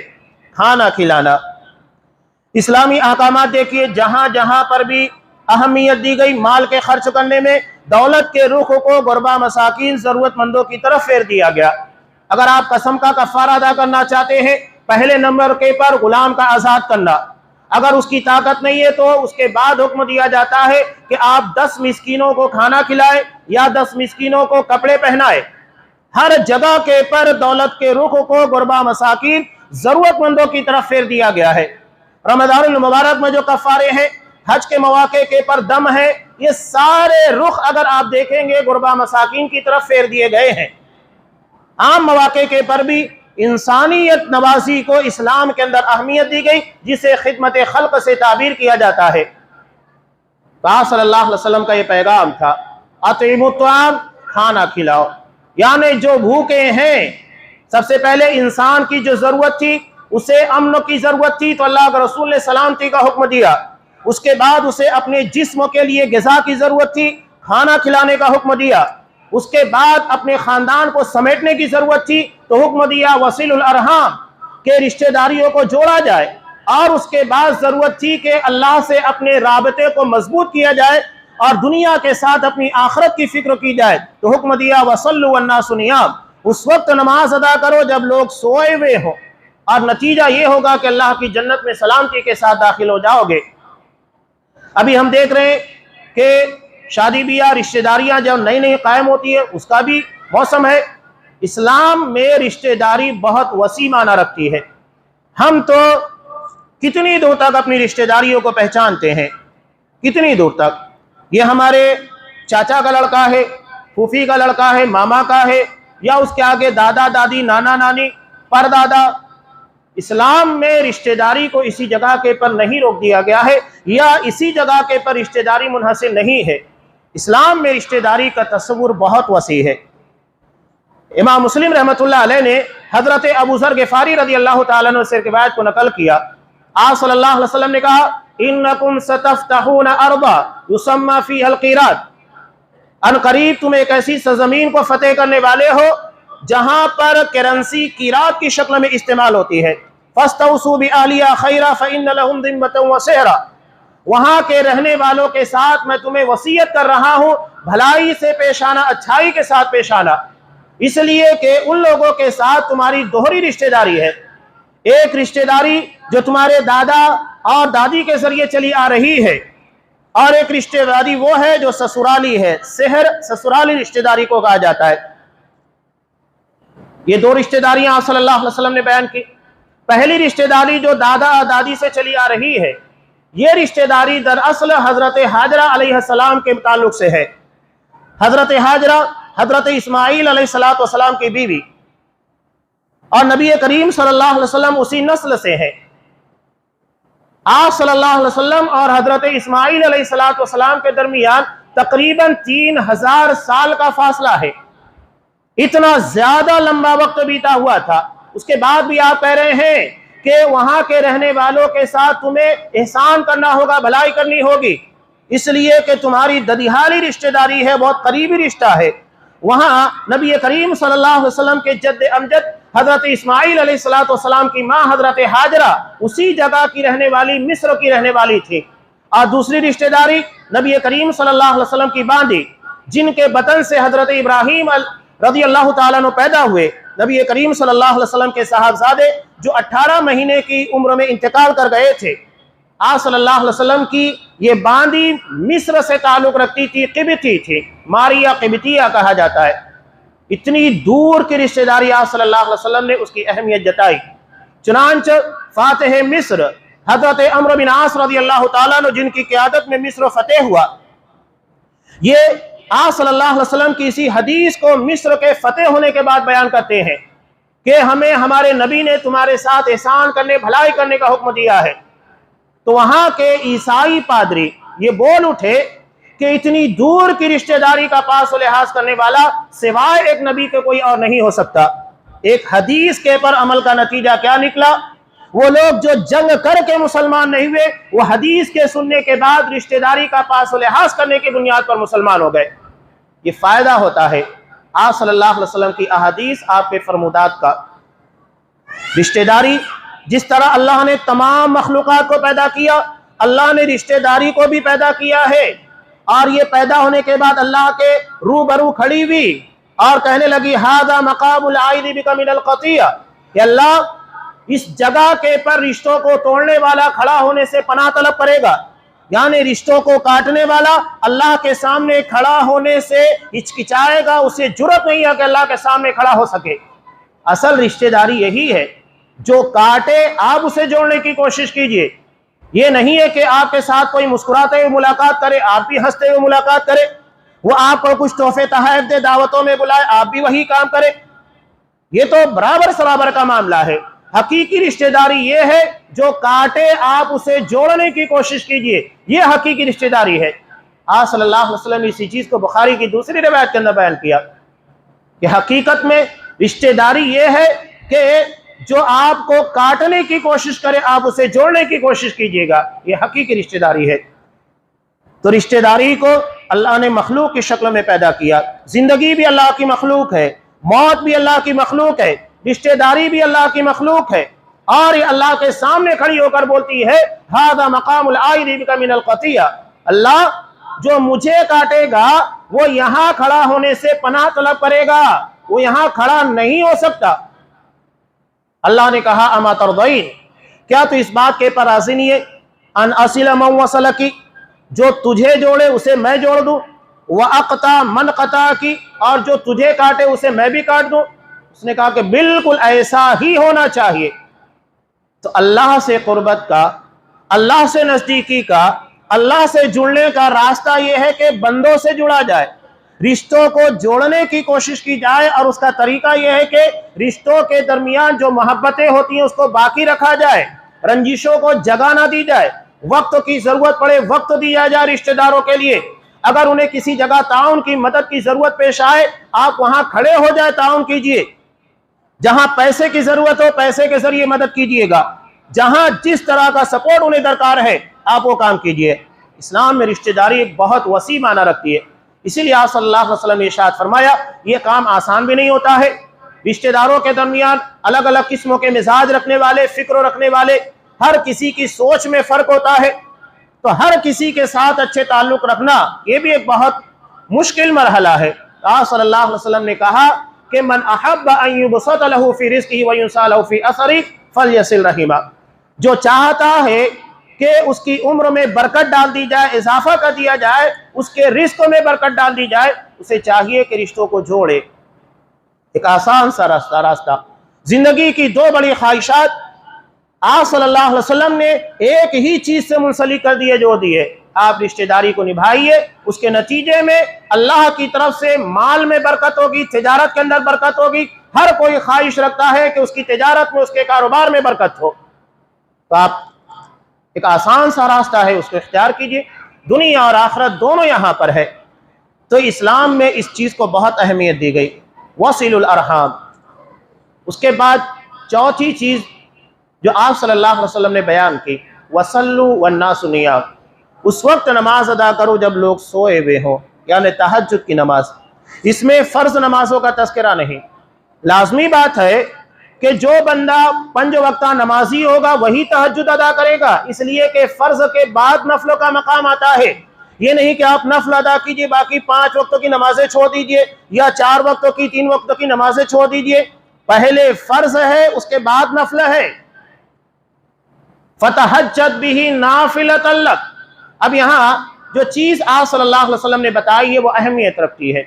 کھانا کھلانا. اسلامی احکامات دیکھیے، جہاں جہاں پر بھی اہمیت دی گئی مال کے خرچ کرنے میں، دولت کے رخ کو غربا، مساکین، ضرورت مندوں کی طرف پھیر دیا گیا. اگر آپ قسم کا کفارہ ادا کرنا چاہتے ہیں، پہلے نمبر کے پر غلام کا آزاد کرنا. اگر اس کی طاقت نہیں ہے تو اس کے بعد حکم دیا جاتا ہے کہ آپ 10 مسکینوں کو کھانا کھلائے یا 10 مسکینوں کو کپڑے پہنائے. ہر جگہ کے پر دولت کے رخ کو غربا، مساکین، ضرورت مندوں کی طرف پھیر دیا گیا ہے. رمضان المبارک میں جو کفارے ہیں، حج کے مواقع کے پر دم ہے، یہ سارے رخ اگر آپ دیکھیں گے غربا، مساکین کی طرف پھیر دیے گئے ہیں. عام مواقع کے پر بھی انسانیت نوازی کو اسلام کے اندر اہمیت دی گئی، جسے خدمت خلق سے تعبیر کیا جاتا ہے. آپ صلی اللہ علیہ وسلم کا یہ پیغام تھا، اطعموا الطعام، کھانا کھلاؤ. یعنی جو بھوکے ہیں، سب سے پہلے انسان کی جو ضرورت تھی اسے امن کی ضرورت تھی، تو اللہ کے رسول نے سلامتی کا حکم دیا. اس کے بعد اسے اپنے جسم کے لیے غذا کی ضرورت تھی، کھانا کھلانے کا حکم دیا. اس کے بعد اپنے خاندان کو سمیٹنے کی ضرورت تھی تو حکم دیا وصل الارحام، کہ رشتہ داریوں کو جوڑا جائے. اور اس کے بعد ضرورت تھی کہ اللہ سے اپنے رابطے کو مضبوط کیا جائے اور دنیا کے ساتھ اپنی آخرت کی فکر کی جائے، تو حکم دیا وصلوا والناس نیام، اس وقت نماز ادا کرو جب لوگ سوئے ہوئے ہوں، اور نتیجہ یہ ہوگا کہ اللہ کی جنت میں سلامتی کے ساتھ داخل ہو جاؤ گے. ابھی ہم دیکھ رہے ہیں کہ شادی بیاہ، رشتہ داریاں جب نئی نئی قائم ہوتی ہے اس کا بھی موسم ہے. اسلام میں رشتہ داری بہت وسیع معنی رکھتی ہے. ہم تو کتنی دور تک اپنی رشتہ داریوں کو پہچانتے ہیں، کتنی دور تک. یہ ہمارے چاچا کا لڑکا ہے، پھوپھی کا لڑکا ہے، ماما کا ہے، یا اس کے آگے دادا دادی، نانا نانی، پردادا. اسلام میں رشتہ داری کو اسی جگہ کے پر نہیں روک دیا گیا ہے، یا اسی جگہ کے پر رشتہ داری منحصر نہیں ہے. اسلام میں رشتہ داری کا تصور بہت وسیع ہے. امام مسلم رحمۃ اللہ علیہ نے حضرت ابو ذر غفاری رضی اللہ تعالیٰ عنہ سے روایت کو نقل کیا. آپ صلی اللہ علیہ وسلم نے کہا انکم ستفتحون ارضا یسمى فیہا القیرات، ان قریب تم ایک ایسی سرزمین کو فتح کرنے والے ہو جہاں پر کرنسی قیرات کی شکل میں استعمال ہوتی ہے. فاستوصوا بأہلہا خیرا فإن لهم ذمة وسعرا، وہاں کے رہنے والوں کے ساتھ میں تمہیں وصیت کر رہا ہوں بھلائی سے پیش آنا، اچھائی کے ساتھ پیش آنا، اس لیے کہ ان لوگوں کے ساتھ تمہاری دوہری رشتہ داری ہے. ایک رشتہ داری جو تمہارے دادا اور دادی کے ذریعے چلی آ رہی ہے، اور ایک رشتہ داری وہ ہے جو سسرالی ہے، سحر سسرالی رشتہ داری کو کہا جاتا ہے۔ یہ دو رشتہ داریاں آپ صلی اللہ علیہ وسلم نے بیان کی۔ پہلی رشتہ داری جو دادا دادی سے چلی آ رہی ہے، یہ رشتہ داری دراصل حضرت حاجرہ علیہ السلام کے تعلق سے ہے۔ حضرت حاجرہ حضرت اسماعیل علیہ السلام کی بیوی، اور نبی کریم صلی اللہ علیہ وسلم اسی نسل سے ہے۔ آپ صلی اللہ علیہ وسلم اور حضرت اسماعیل علیہ السلام کے درمیان تقریباً 3000 سال کا فاصلہ ہے۔ اتنا زیادہ لمبا وقت بیتا ہوا تھا، اس کے بعد بھی آپ کہہ رہے ہیں کہ وہاں کے رہنے والوں کے ساتھ تمہیں احسان کرنا ہوگا، بھلائی کرنی ہوگی، اس لیے کہ تمہاری ددیحالی رشتہ داری ہے، بہت قریبی رشتہ ہے۔ وہاں نبی کریم صلی اللہ علیہ وسلم کے جد امجد حضرت اسماعیل علیہ السلام کی ماں حضرت حاجرہ اسی جگہ کی رہنے والی، مصر کی رہنے والی تھی۔ اور دوسری رشتہ داری نبی کریم صلی اللہ علیہ وسلم کی باندھی، جن کے بطن سے حضرت ابراہیم رضی اللہ تعالیٰ عنہ پیدا ہوئے، نبی کریم صلی اللہ علیہ وسلم کے صاحبزادے جو 18 مہینے کی عمر میں انتقال کر گئے تھے۔ آپ صلی اللہ علیہ وسلم کی یہ باندھی مصر سے تعلق رکھتی تھی، قبطی تھی، ماریا قبطیہ کہا جاتا ہے۔ اتنی دور کی رشتہ داری آپ صلی اللہ علیہ وسلم نے اس کی اہمیت جتائی۔ چنانچہ فاتح مصر حضرت عمرو بن عاص رضی اللہ تعالیٰ عنہ، جن کی قیادت میں مصر فتح ہوا، یہ آپ صلی اللہ علیہ وسلم کی اسی حدیث کو مصر کے فتح ہونے کے بعد بیان کرتے ہیں کہ ہمیں ہمارے نبی نے تمہارے ساتھ احسان کرنے، بھلائی کرنے کا حکم دیا ہے۔ تو وہاں کے عیسائی پادری یہ بول اٹھے کہ اتنی دور کی رشتہ داری کا پاس و لحاظ کرنے والا سوائے ایک نبی کے کوئی اور نہیں ہو سکتا۔ ایک حدیث کے پر عمل کا نتیجہ کیا نکلا؟ وہ لوگ جو جنگ کر کے مسلمان نہیں ہوئے، وہ حدیث کے سننے کے بعد رشتہ داری کا پاس و لحاظ کرنے کی بنیاد پر مسلمان ہو گئے۔ یہ فائدہ ہوتا ہے آپ صلی اللہ علیہ وسلم کی احادیث، آپ کے فرمودات کا۔ رشتہ داری جس طرح اللہ نے تمام مخلوقات کو پیدا کیا، اللہ نے رشتہ داری کو بھی پیدا کیا ہے، اور یہ پیدا ہونے کے بعد اللہ کے روبرو کھڑی ہوئی اور کہنے لگی ھذا مقام العائد بک من القطیع، کہ اللہ اس جگہ کے پر رشتوں کو توڑنے والا کھڑا ہونے سے پناہ طلب کرے گا۔ یعنی رشتوں کو کاٹنے والا اللہ کے سامنے کھڑا ہونے سے ہچکچائے گا، اسے جرأت نہیں ہے کہ اللہ کے سامنے کھڑا ہو سکے۔ اصل رشتہ داری یہی ہے، جو کاٹے آپ اسے جوڑنے کی کوشش کیجئے۔ یہ نہیں ہے کہ آپ کے ساتھ کوئی مسکراتے ہوئے ملاقات کرے، آپ بھی ہنستے ہوئے ملاقات کرے، وہ آپ کو کچھ تحفے تحائف دے، دعوتوں میں بلائے، آپ بھی وہی کام کرے۔ یہ تو برابر سرابر کا معاملہ ہے۔ حقیقی رشتہ داری یہ ہے جو کاٹے آپ اسے جوڑنے کی کوشش کیجئے، یہ حقیقی رشتہ داری ہے۔ آپ صلی اللہ علیہ وسلم نے اسی چیز کو بخاری کی دوسری روایت کے اندر بیان کیا کہ حقیقت میں رشتہ داری یہ ہے کہ جو آپ کو کاٹنے کی کوشش کرے آپ اسے جوڑنے کی کوشش کیجئے گا، یہ حقیقی رشتہ داری ہے۔ تو رشتہ داری کو اللہ نے مخلوق کی شکل میں پیدا کیا۔ زندگی بھی اللہ کی مخلوق ہے، موت بھی اللہ کی مخلوق ہے، رشتہ داری بھی اللہ کی مخلوق ہے، اور یہ اللہ کے سامنے کھڑی ہو کر بولتی ہے ھذا مقام العائد بک من القطیع، اللہ جو مجھے کاٹے گا وہ یہاں کھڑا ہونے سے پناہ طلب کرے گا، وہ یہاں کھڑا نہیں ہو سکتا۔ اللہ نے کہا اما ترضین، کیا تو اس بات کے پر راضی نہیں ہے ان اصل من وصلک، جو تجھے جوڑے اسے میں جوڑ دوں، واقطع من قطعک، اور جو تجھے کاٹے اسے میں بھی کاٹ دوں۔ اس نے کہا کہ بالکل ایسا ہی ہونا چاہیے۔ تو اللہ سے قربت کا، اللہ سے نزدیکی کا، اللہ سے جڑنے کا راستہ یہ ہے کہ بندوں سے جڑا جائے، رشتوں کو جوڑنے کی کوشش کی جائے، اور اس کا طریقہ یہ ہے کہ رشتوں کے درمیان جو محبتیں ہوتی ہیں اس کو باقی رکھا جائے، رنجشوں کو جگہ نہ دی جائے، وقت کی ضرورت پڑے وقت دیا جائے رشتہ داروں کے لیے۔ اگر انہیں کسی جگہ تعاون کی مدد کی ضرورت پیش آئے، آپ وہاں کھڑے ہو جائے، تعاون کیجئے۔ جہاں پیسے کی ضرورت ہو پیسے کے ذریعے مدد کیجئے گا، جہاں جس طرح کا سپورٹ انہیں درکار ہے آپ وہ کام کیجئے۔ اسلام میں رشتہ داری ایک بہت وسیع معنی رکھتی ہے، اسی لیے آپ صلی اللہ علیہ وسلم نے ارشاد فرمایا یہ کام آسان بھی نہیں ہوتا ہے۔ رشتہ داروں کے درمیان الگ الگ قسموں کے مزاج رکھنے والے، فکر رکھنے والے، ہر کسی کی سوچ میں فرق ہوتا ہے، تو ہر کسی کے ساتھ اچھے تعلق رکھنا یہ بھی ایک بہت مشکل مرحلہ ہے۔ آپ صلی اللہ علیہ وسلم نے کہا کہ من احب ان یبسط له فی رزقہ وینسى له فی اثرہ فلیصل رحمہ، جو چاہتا ہے کہ اس کی عمر میں برکت ڈال دی جائے، اضافہ کر دیا جائے، اس کے رزق میں برکت ڈال دی جائے، اسے چاہیے کہ رشتوں کو جوڑے۔ ایک آسان سا راستہ۔ زندگی کی دو بڑی خواہشات آپ صلی اللہ علیہ وسلم نے ایک ہی چیز سے منسلک کر دیے، جو دیے آپ رشتہ داری کو نبھائیے، اس کے نتیجے میں اللہ کی طرف سے مال میں برکت ہوگی، تجارت کے اندر برکت ہوگی۔ ہر کوئی خواہش رکھتا ہے کہ اس کی تجارت میں، اس کے کاروبار میں برکت ہو، تو آپ ایک آسان سا راستہ ہے، اس کو اختیار کیجئے۔ دنیا اور آخرت دونوں یہاں پر ہے۔ تو اسلام میں اس چیز کو بہت اہمیت دی گئی، وصل الارحام۔ اس کے بعد چوتھی چیز جو آپ صلی اللہ علیہ وسلم نے بیان کی، وصلوا والناس نیام، اس وقت نماز ادا کرو جب لوگ سوئے ہوئے ہوں، یعنی تہجد کی نماز۔ اس میں فرض نمازوں کا تذکرہ نہیں۔ لازمی بات ہے کہ جو بندہ 5 وقتہ نمازی ہوگا وہی تہجد ادا کرے گا، اس لیے کہ فرض کے بعد نفلوں کا مقام آتا ہے۔ یہ نہیں کہ آپ نفل ادا کیجئے، باقی 5 وقتوں کی نمازیں چھوڑ دیجئے، یا 4 وقتوں کی 3 وقتوں کی نمازیں چھوڑ دیجئے۔ پہلے فرض ہے، اس کے بعد نفل ہے۔ فَتَحَجَّدْ بِهِ نَافِلَةً لَكَ۔ اب یہاں جو چیز آپ صلی اللہ علیہ وسلم نے بتائی ہے وہ اہمیت رکھتی ہے۔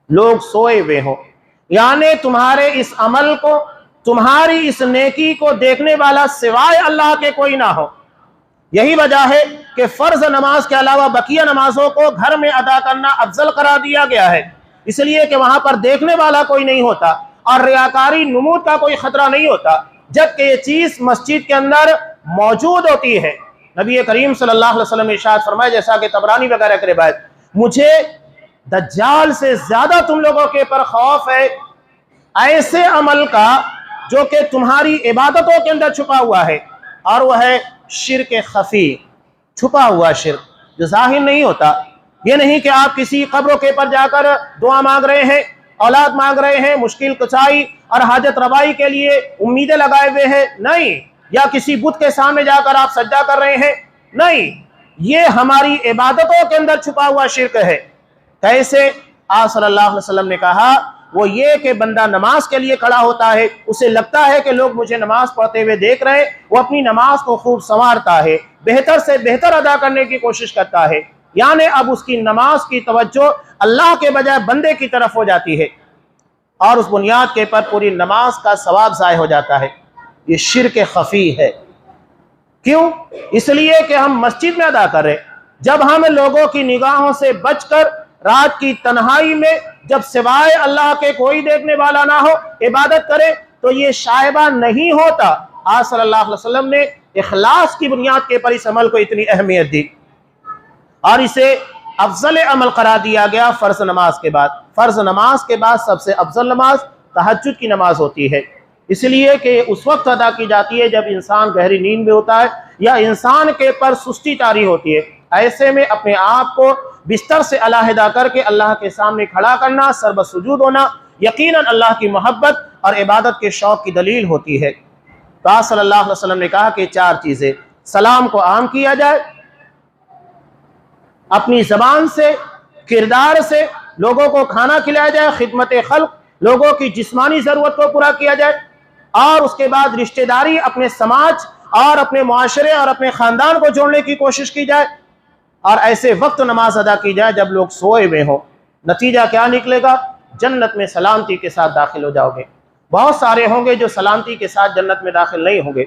لوگ سوئے ہوئے ہوں، یعنی تمہارے اس عمل کو، تمہاری اس نیکی کو دیکھنے والا سوائے اللہ کے کوئی نہ ہو۔ یہی وجہ ہے کہ فرض نماز کے علاوہ بقیہ نمازوں کو گھر میں ادا کرنا افضل قرار دیا گیا ہے، اس لیے کہ وہاں پر دیکھنے والا کوئی نہیں ہوتا اور ریاکاری نمود کا کوئی خطرہ نہیں ہوتا، جبکہ یہ چیز مسجد کے اندر موجود ہوتی ہے۔ نبی کریم صلی اللہ علیہ وسلم ارشاد فرمائے، جیسا کہ طبرانی وغیرہ کی روایت، مجھے دجال سے زیادہ تم لوگوں کے پر خوف ہے ایسے عمل کا جو کہ تمہاری عبادتوں کے اندر چھپا ہوا ہے، اور وہ ہے شرک خفی، چھپا ہوا شرک جو ظاہر نہیں ہوتا۔ یہ نہیں کہ آپ کسی قبروں کے پر جا کر دعا مانگ رہے ہیں، اولاد مانگ رہے ہیں، مشکل کشائی اور حاجت روائی کے لیے امیدیں لگائے ہوئے ہیں، نہیں، یا کسی بت کے سامنے جا کر آپ سجدہ کر رہے ہیں، نہیں، یہ ہماری عبادتوں کے اندر چھپا ہوا شرک ہے۔ کیسے؟ آپ صلی اللہ علیہ وسلم نے کہا، وہ یہ کہ بندہ نماز کے لیے کھڑا ہوتا ہے، اسے لگتا ہے کہ لوگ مجھے نماز پڑھتے ہوئے دیکھ رہے ہیں، وہ اپنی نماز کو خوب سنوارتا ہے، بہتر سے بہتر ادا کرنے کی کوشش کرتا ہے، یعنی اب اس کی نماز کی توجہ اللہ کے بجائے بندے کی طرف ہو جاتی ہے، اور اس بنیاد کے پر پوری نماز کا ثواب ضائع ہو جاتا ہے۔ یہ شرک خفی ہے۔ کیوں؟ اس لیے کہ ہم مسجد میں ادا کر رہے، جب ہم لوگوں کی نگاہوں سے بچ کر رات کی تنہائی میں جب سوائے اللہ کے کوئی دیکھنے والا نہ ہو عبادت کرے تو یہ شائبہ نہیں ہوتا۔ آپ صلی اللہ علیہ وسلم نے اخلاص کی بنیاد کے پر اس عمل کو اتنی اہمیت دی اور اسے افضل عمل قرار دیا گیا فرض نماز کے بعد۔ فرض نماز کے بعد سب سے افضل نماز تہجد کی نماز ہوتی ہے، اس لیے کہ اس وقت ادا کی جاتی ہے جب انسان گہری نیند میں ہوتا ہے یا انسان کے پر سستی طاری ہوتی ہے۔ ایسے میں اپنے آپ کو بستر سے علیحدہ کر کے اللہ کے سامنے کھڑا کرنا، سر بسجود ہونا، یقیناً اللہ کی محبت اور عبادت کے شوق کی دلیل ہوتی ہے۔ تو آپ صلی اللہ علیہ وسلم نے کہا کہ 4 چیزیں، سلام کو عام کیا جائے، اپنی زبان سے، کردار سے لوگوں کو کھانا کھلایا جائے، خدمت خلق، لوگوں کی جسمانی ضرورت کو پورا کیا جائے، اور اس کے بعد رشتہ داری، اپنے سماج اور اپنے معاشرے اور اپنے خاندان کو جوڑنے کی کوشش کی جائے، اور ایسے وقت نماز ادا کی جائے جب لوگ سوئے ہوئے ہوں۔ نتیجہ کیا نکلے گا؟ جنت میں سلامتی کے ساتھ داخل ہو جاؤ گے۔ بہت سارے ہوں گے جو سلامتی کے ساتھ جنت میں داخل نہیں ہوں گے۔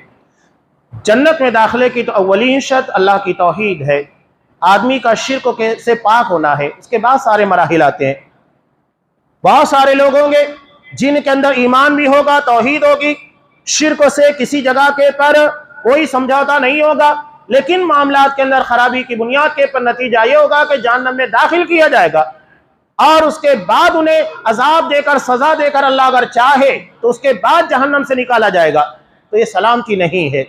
جنت میں داخلے کی تو اولین شرط اللہ کی توحید ہے، آدمی کا شرک سے پاک ہونا ہے، اس کے بعد سارے مراحل آتے ہیں۔ بہت سارے لوگ ہوں گے جن کے اندر ایمان بھی ہوگا، توحید ہوگی، شرک سے کسی جگہ کے پر کوئی سمجھوتا نہیں ہوگا، لیکن معاملات کے اندر خرابی کی بنیاد کے پر نتیجہ یہ ہوگا کہ جہنم میں داخل کیا جائے گا، اور اس کے بعد انہیں عذاب دے کر، سزا دے کر اللہ اگر چاہے تو اس کے بعد جہنم سے نکالا جائے گا۔ تو یہ سلامتی نہیں ہے۔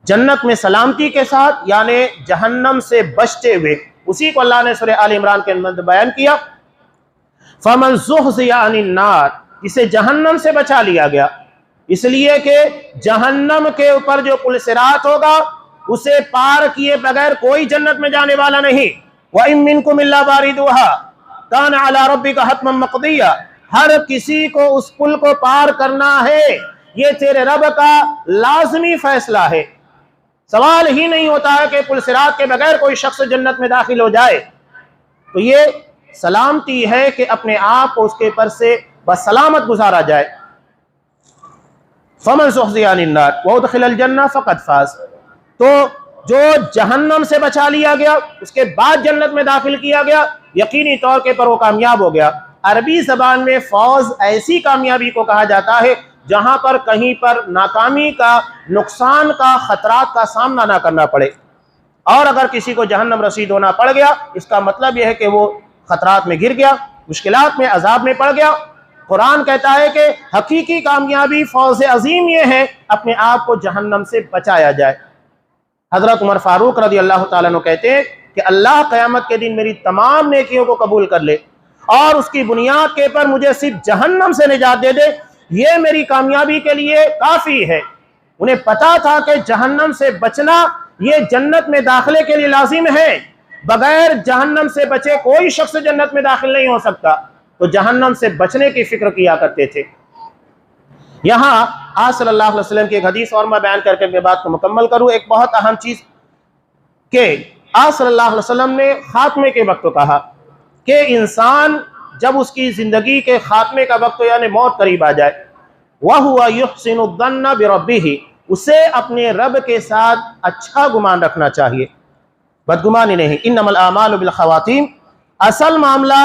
جنت میں سلامتی کے ساتھ یعنی جہنم سے بچتے ہوئے، اسی کو اللہ نے سورہ آل عمران کے اندر بیان کیا، فَمَنْ زُحْزِحَ عَنِ النَّارِ، اسے جہنم سے بچا لیا گیا، اس لیے کہ جہنم کے اوپر جو پل صراط ہوگا اسے پار کیے بغیر کوئی جنت میں جانے والا نہیں۔ وَإِن مِّنكُمْ إِلَّا وَارِدُهَا كَانَ عَلَى رَبِّكَ حَتْمًا مَّقْضِيًّا، ہر کسی کو اس پل کو پار کرنا ہے، یہ تیرے رب کا لازمی فیصلہ ہے۔ سوال ہی نہیں ہوتا ہے کہ پل صراط کے بغیر کوئی شخص جنت میں داخل ہو جائے. تو یہ سلامتی ہے کہ اپنے آپ کو اس کے پر سے بسلامت گزارا جائے. فمن زحزح عن النار وادخل الجنہ فقد فاز. تو جو جہنم سے بچا لیا گیا اس کے بعد جنت میں داخل کیا گیا یقینی طور پر وہ کامیاب ہو گیا. عربی زبان میں فوز ایسی کامیابی کو کہا جاتا ہے جہاں پر کہیں پر ناکامی کا، نقصان کا، خطرات کا سامنا نہ کرنا پڑے. اور اگر کسی کو جہنم رسید ہونا پڑ گیا اس کا مطلب یہ ہے کہ وہ خطرات میں گر گیا، مشکلات میں، عذاب میں پڑ گیا. قرآن کہتا ہے کہ حقیقی کامیابی، فوز عظیم یہ ہے اپنے آپ کو جہنم سے بچایا جائے. حضرت عمر فاروق رضی اللہ تعالیٰ عنہ کہتے ہیں کہ اللہ قیامت کے دن میری تمام نیکیوں کو قبول کر لے اور اس کی بنیاد کے پر مجھے صرف جہنم سے نجات دے دے، یہ میری کامیابی کے لیے کافی ہے. انہیں پتا تھا کہ جہنم سے بچنا یہ جنت میں داخلے کے لیے لازم ہے. بغیر جہنم سے بچے کوئی شخص جنت میں داخل نہیں ہو سکتا. تو جہنم سے بچنے کی فکر کیا کرتے تھے. یہاں آج صلی اللہ علیہ وسلم کی ایک حدیث اور میں بیان کر کے بات کو مکمل کروں. ایک بہت اہم چیز کہ آج صلی اللہ علیہ وسلم نے خاتمے کے وقت کہا کہ انسان جب اس کی زندگی کے خاتمے کا وقت یعنی موت قریب آ جائے وَهُوَ يُحْسِنُ الظَّنَّ بِرَبِّهِ، اسے اپنے رب کے ساتھ اچھا گمان رکھنا چاہیے، بدگمانی نہیں. انما الاعمال بالخواتیم، اصل معاملہ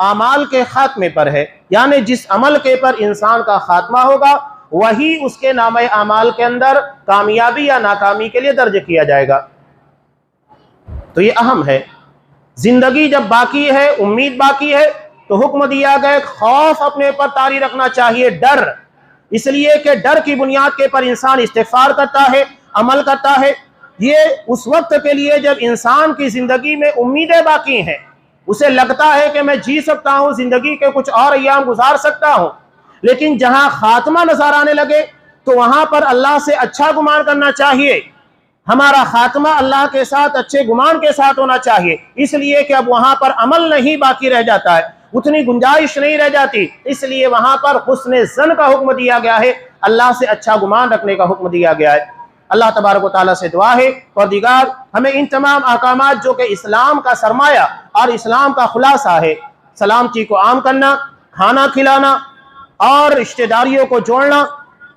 اعمال کے خاتمے پر ہے، یعنی جس عمل کے پر انسان کا خاتمہ ہوگا وہی اس کے نامہ اعمال کے اندر کامیابی یا ناکامی کے لیے درج کیا جائے گا. تو یہ اہم ہے. زندگی جب باقی ہے، امید باقی ہے، تو حکم دیا گیا خوف اپنے پر طاری رکھنا چاہیے، ڈر. اس لیے کہ ڈر کی بنیاد کے پر انسان استغفار کرتا ہے، عمل کرتا ہے. یہ اس وقت کے لیے جب انسان کی زندگی میں امیدیں باقی ہیں، اسے لگتا ہے کہ میں جی سکتا ہوں، زندگی کے کچھ اور ایام گزار سکتا ہوں. لیکن جہاں خاتمہ نظر آنے لگے تو وہاں پر اللہ سے اچھا گمان کرنا چاہیے. ہمارا خاتمہ اللہ کے ساتھ اچھے گمان کے ساتھ ہونا چاہیے، اس لیے کہ اب وہاں پر عمل نہیں باقی رہ جاتا ہے، اتنی گنجائش نہیں رہ جاتی. اس لیے وہاں پر حسن ظن کا حکم دیا گیا ہے، اللہ سے اچھا گمان رکھنے کا حکم دیا گیا ہے. اللہ تبارک و تعالیٰ سے دعا ہے پروردگار ہمیں ان تمام احکامات جو کہ اسلام کا سرمایہ اور اسلام کا خلاصہ ہے، سلامتی کو عام کرنا، کھانا کھلانا اور رشتہ داریوں کو جوڑنا،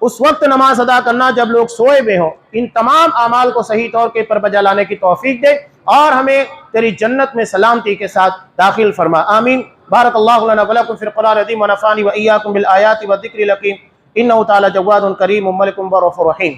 اس وقت نماز ادا کرنا جب لوگ سوئے ہوئے ہوں، ان تمام اعمال کو صحیح طور پر بجا لانے کی توفیق دے اور ہمیں تیری جنت میں سلامتی کے ساتھ داخل فرما. آمین. بارک اللہ لنا ولکم فی القرآن العظیم ونفعنی وإیاکم بالآیات والذکر الحکیم انہ تعالی جواد کریم ملک رؤوف رحیم.